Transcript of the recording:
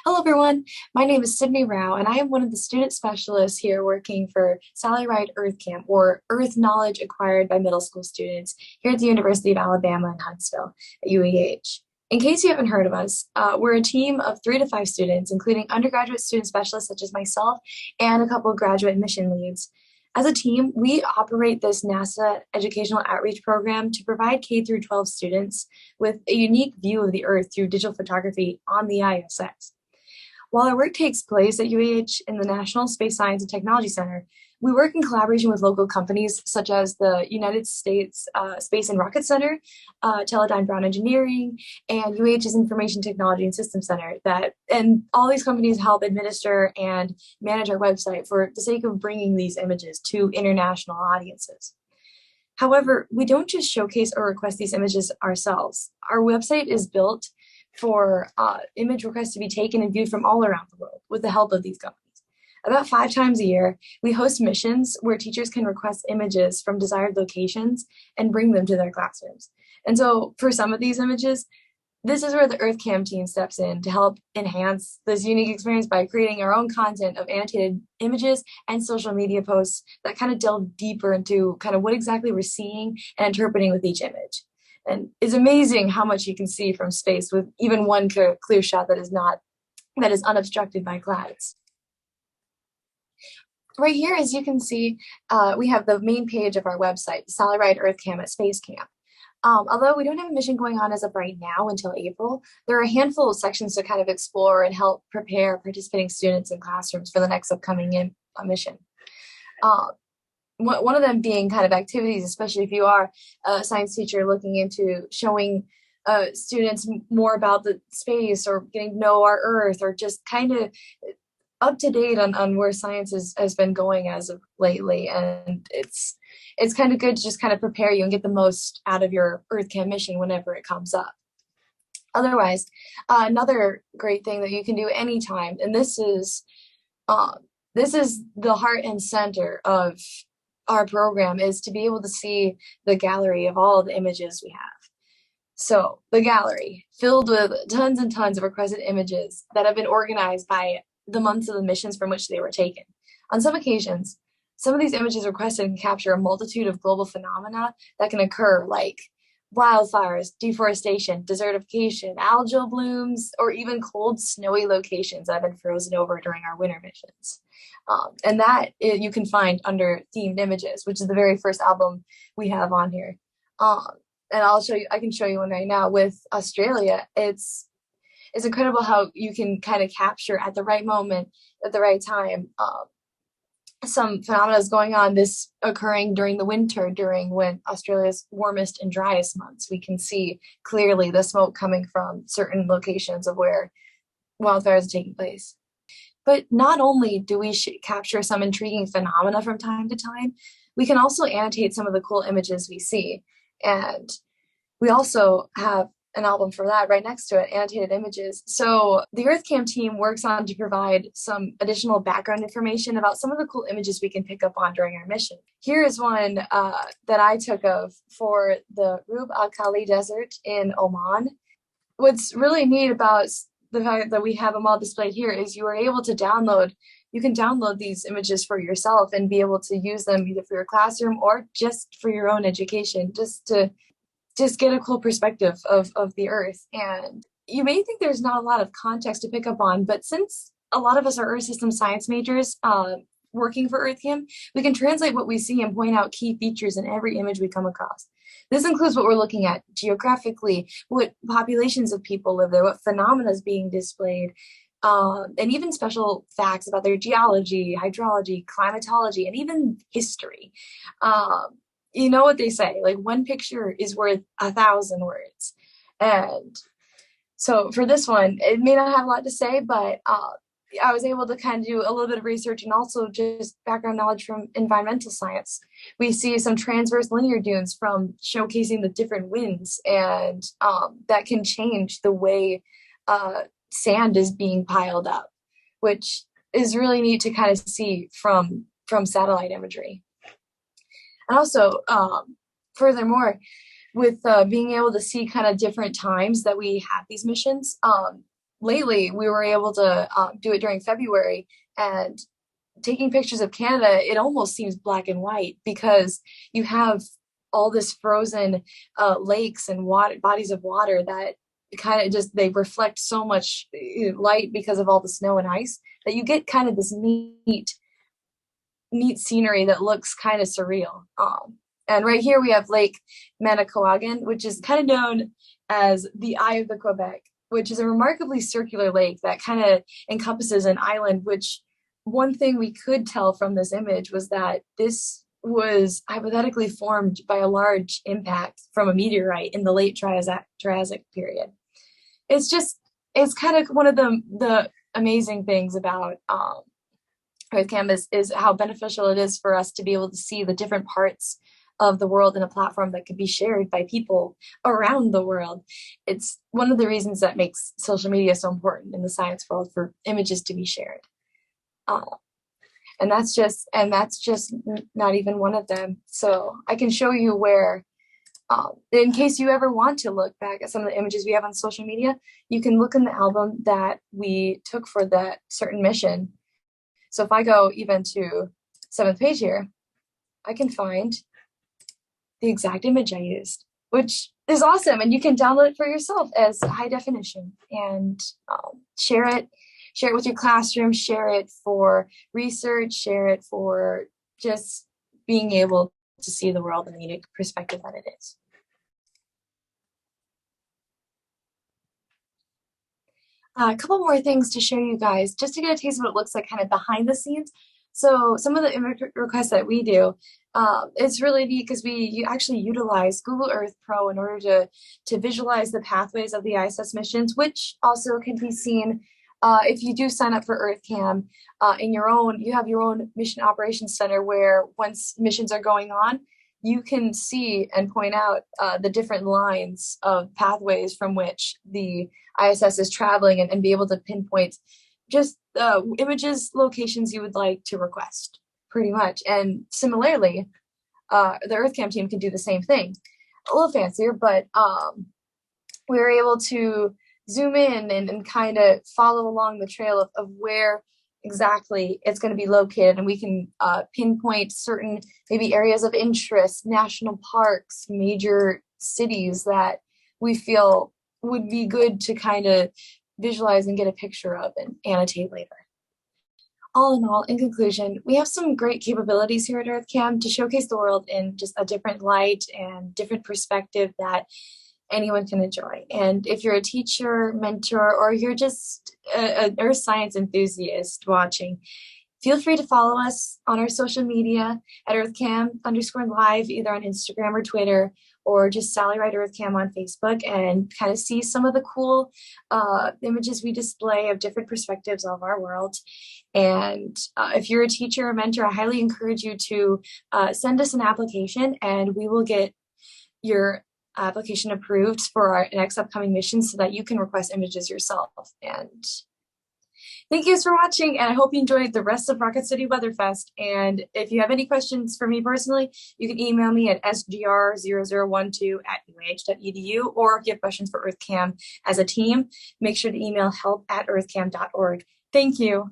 Hello, everyone. My name is Sydney Rao, and I am one of the student specialists here working for Sally Ride EarthKAM, or Earth Knowledge Acquired by Middle School Students here at the University of Alabama in Huntsville at UAH. In case you haven't heard of us, we're a team of 3 to 5 students, including undergraduate student specialists such as myself and a couple of graduate mission leads. As a team, we operate this NASA educational outreach program to provide K through 12 students with a unique view of the Earth through digital photography on the ISS. While our work takes place at UAH in the National Space Science and Technology Center, we work in collaboration with local companies such as the United States Space and Rocket Center, Teledyne Brown Engineering, and UAH's Information Technology and Systems Center. And all these companies help administer and manage our website for the sake of bringing these images to international audiences. However, we don't just showcase or request these images ourselves. Our website is built for image requests to be taken and viewed from all around the world with the help of these companies. About 5 times a year, we host missions where teachers can request images from desired locations and bring them to their classrooms. And so for some of these images, this is where the EarthKAM team steps in to help enhance this unique experience by creating our own content of annotated images and social media posts that kind of delve deeper into kind of what exactly we're seeing and interpreting with each image. And it's amazing how much you can see from space with even one clear shot that is unobstructed by clouds. Right here, as you can see, we have the main page of our website, Sally Ride EarthKAM at Space Camp. Although we don't have a mission going on as of right now until April, there are a handful of sections to kind of explore and help prepare participating students in classrooms for the next upcoming mission. One of them being kind of activities, especially if you are a science teacher looking into showing students more about the space or getting to know our Earth, or just kind of up to date on where science has been going as of lately. And it's kind of good to just kind of prepare you and get the most out of your EarthKAM mission whenever it comes up. Otherwise, another great thing that you can do anytime, and this is the heart and center of our program, is to be able to see the gallery of all the images we have. So the gallery filled with tons and tons of requested images that have been organized by the months of the missions from which they were taken. On some occasions, some of these images requested can capture a multitude of global phenomena that can occur, like wildfires, deforestation, desertification, algal blooms, or even cold, snowy locations that have been frozen over during our winter missions. And that you can find under themed images, which is the very first album we have on here. And I can show you one right now with Australia. It's incredible how you can kind of capture at the right moment, at the right time, some phenomena is going on, this occurring during the winter, during when Australia's warmest and driest months. We can see clearly the smoke coming from certain locations of where wildfires are taking place. But not only do we capture some intriguing phenomena from time to time, we can also annotate some of the cool images we see. And we also have an album for that right next to it, annotated images. So the EarthKAM team works on to provide some additional background information about some of the cool images we can pick up on during our mission. Here is one that I took of for the Rub al Khali Desert in Oman. What's really neat about the fact that we have them all displayed here is you can download these images for yourself and be able to use them either for your classroom or just for your own education, just to get a cool perspective of the Earth. And you may think there's not a lot of context to pick up on, but since a lot of us are Earth system science majors working for EarthKAM, we can translate what we see and point out key features in every image we come across. This includes what we're looking at geographically, what populations of people live there, what phenomena is being displayed, and even special facts about their geology, hydrology, climatology, and even history. You know what they say, like one picture is worth 1,000 words. And so for this one, it may not have a lot to say, but I was able to kind of do a little bit of research and also just background knowledge from environmental science. We see some transverse linear dunes from showcasing the different winds, and that can change the way sand is being piled up, which is really neat to kind of see from satellite imagery. And also, furthermore, with being able to see kind of different times that we have these missions, lately we were able to do it during February, and taking pictures of Canada, it almost seems black and white because you have all this frozen lakes and water, bodies of water that kind of just they reflect so much light because of all the snow and ice that you get kind of this neat scenery that looks kind of surreal. And right here we have Lake Manicouagan, which is kind of known as the Eye of the Quebec, which is a remarkably circular lake that kind of encompasses an island, which one thing we could tell from this image was that this was hypothetically formed by a large impact from a meteorite in the late Triassic period. It's just, it's kind of one of the amazing things about EarthKAM is how beneficial it is for us to be able to see the different parts of the world in a platform that could be shared by people around the world. It's one of the reasons that makes social media so important in the science world, for images to be shared. And that's just not even one of them. So I can show you where, in case you ever want to look back at some of the images we have on social media, you can look in the album that we took for that certain mission. So if I go even to 7th page here, I can find the exact image I used, which is awesome. And you can download it for yourself as high definition and share it with your classroom, share it for research, share it for just being able to see the world in the unique perspective that it is. A couple more things to show you guys, just to get a taste of what it looks like kind of behind the scenes. So some of the image requests that we do, it's really neat because we actually utilize Google Earth Pro in order to visualize the pathways of the ISS missions, which also can be seen if you do sign up for EarthKAM you have your own mission operations center where once missions are going on, you can see and point out the different lines of pathways from which the ISS is traveling and be able to pinpoint just images, locations you would like to request, pretty much. And similarly, the EarthKAM team can do the same thing. A little fancier, but we're able to zoom in and kind of follow along the trail of where exactly it's going to be located, and we can pinpoint certain maybe areas of interest, national parks, major cities that we feel would be good to kind of visualize and get a picture of and annotate later. All in all, in conclusion, we have some great capabilities here at EarthKAM to showcase the world in just a different light and different perspective that anyone can enjoy. And if you're a teacher, mentor, or you're just an earth science enthusiast watching, feel free to follow us on our social media at EarthKAM_live, either on Instagram or Twitter, or just Sally Wright EarthKAM on Facebook, and kind of see some of the cool images we display of different perspectives of our world. And if you're a teacher or mentor, I highly encourage you to send us an application, and we will get your application approved for our next upcoming mission so that you can request images yourself. And thank you for watching, and I hope you enjoyed the rest of Rocket City Weatherfest. And if you have any questions for me personally, you can email me at sgr0012@uah.edu, or if you have questions for EarthKAM as a team, make sure to email help@earthkam.org. Thank you.